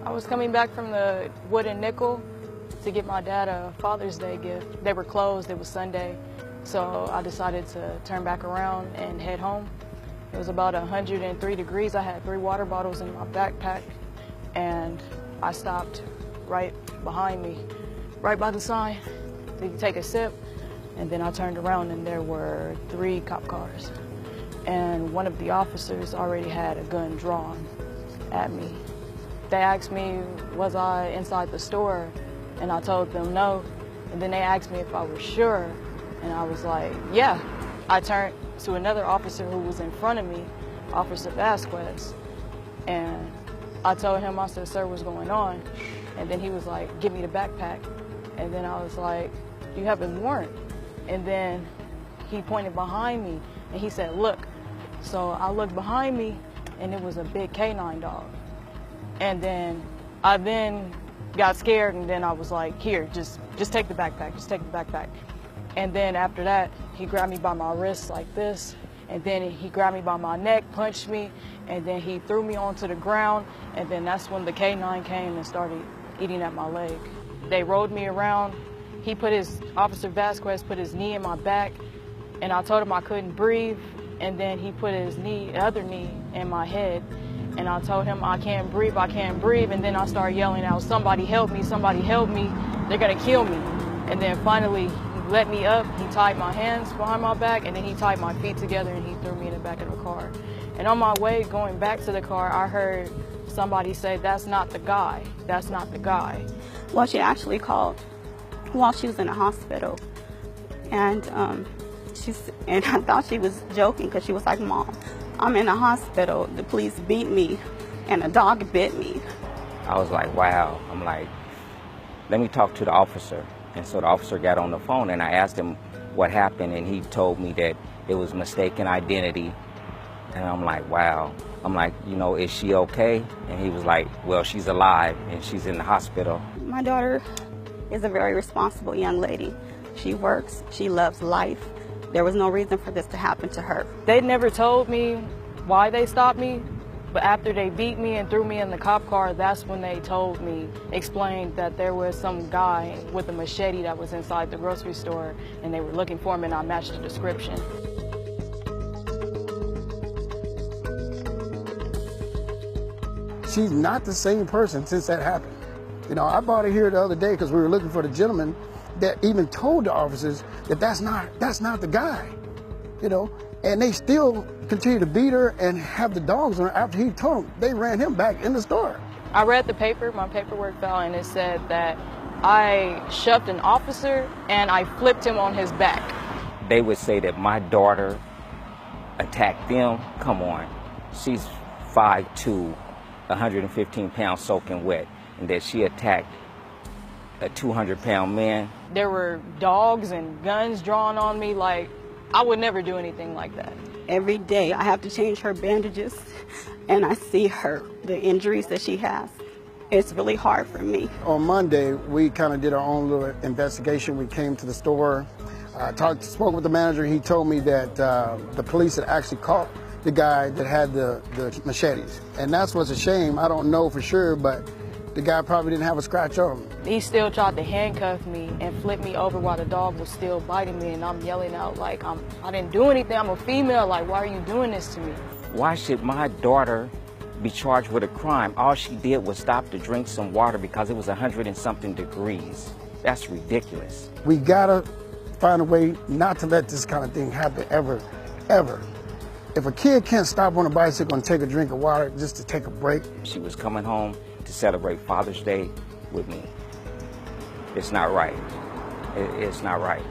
I was coming back from the Wood and Nickel to get my dad a Father's Day gift. They were closed, it was Sunday, so I decided to turn back around and head home. It was about 103 degrees. I had 3 water bottles in my backpack, and I stopped right behind me, right by the sign, to take a sip, and then I turned around and there were 3 cop cars. And one of the officers already had a gun drawn at me. They asked me, was I inside the store? And I told them no. And then they asked me if I was sure. And I was like, yeah. I turned to another officer who was in front of me, Officer Vasquez. And I told him, I said, sir, what's going on? And then he was like, give me the backpack. And then I was like, do you have a warrant? And then he pointed behind me and he said, look. So I looked behind me and it was a big canine dog. And then I got scared, and then I was like, here, just take the backpack, just take the backpack. And then after that, he grabbed me by my wrist like this, and then he grabbed me by my neck, punched me, and then he threw me onto the ground, and then that's when the K9 came and started eating at my leg. They rolled me around. Officer Vasquez put his knee in my back, and I told him I couldn't breathe, and then he put his other knee in my head. And I told him, I can't breathe, and then I started yelling out, somebody help me, they're gonna kill me. And then finally, he let me up, he tied my hands behind my back, and then he tied my feet together and he threw me in the back of the car. And on my way going back to the car, I heard somebody say, that's not the guy, that's not the guy. Well, she actually called while she was in the hospital, and I thought she was joking because she was like, Mom, I'm in the hospital, the police beat me, and a dog bit me. I was like, wow. I'm like, let me talk to the officer. And so the officer got on the phone, and I asked him what happened, and he told me that it was mistaken identity. And I'm like, wow. I'm like, you know, is she okay? And he was like, well, she's alive, and she's in the hospital. My daughter is a very responsible young lady. She works, she loves life. There was no reason for this to happen to her. They never told me why they stopped me, but after they beat me and threw me in the cop car, that's when they told me, explained that there was some guy with a machete that was inside the grocery store, and they were looking for him, and I matched the description. She's not the same person since that happened. You know, I brought her here the other day because we were looking for the gentleman that even told the officers that that's not the guy, you know, and they still continue to beat her and have the dogs on her after he told them. They ran him back in the store. I read the paper, my paperwork fell, and it said that I shoved an officer and I flipped him on his back. They would say that my daughter attacked them. Come on, she's 5'2", 115 pounds soaking wet, and that she attacked a 200-pound man. There were dogs and guns drawn on me. Like, I would never do anything like that. Every day I have to change her bandages, and I see the injuries that she has. It's really hard for me. On Monday, we kind of did our own little investigation. We came to the store, spoke with the manager. He told me that the police had actually caught the guy that had the machetes. And that's what's a shame. I don't know for sure, but the guy probably didn't have a scratch on him. He still tried to handcuff me and flip me over while the dog was still biting me, and I'm yelling out like, I didn't do anything, I'm a female, like, why are you doing this to me? Why should my daughter be charged with a crime? All she did was stop to drink some water because it was 100 and something degrees. That's ridiculous. We gotta find a way not to let this kind of thing happen ever, ever. If a kid can't stop on a bicycle and take a drink of water just to take a break. She was coming home to celebrate Father's Day with me. It's not right. It's not right.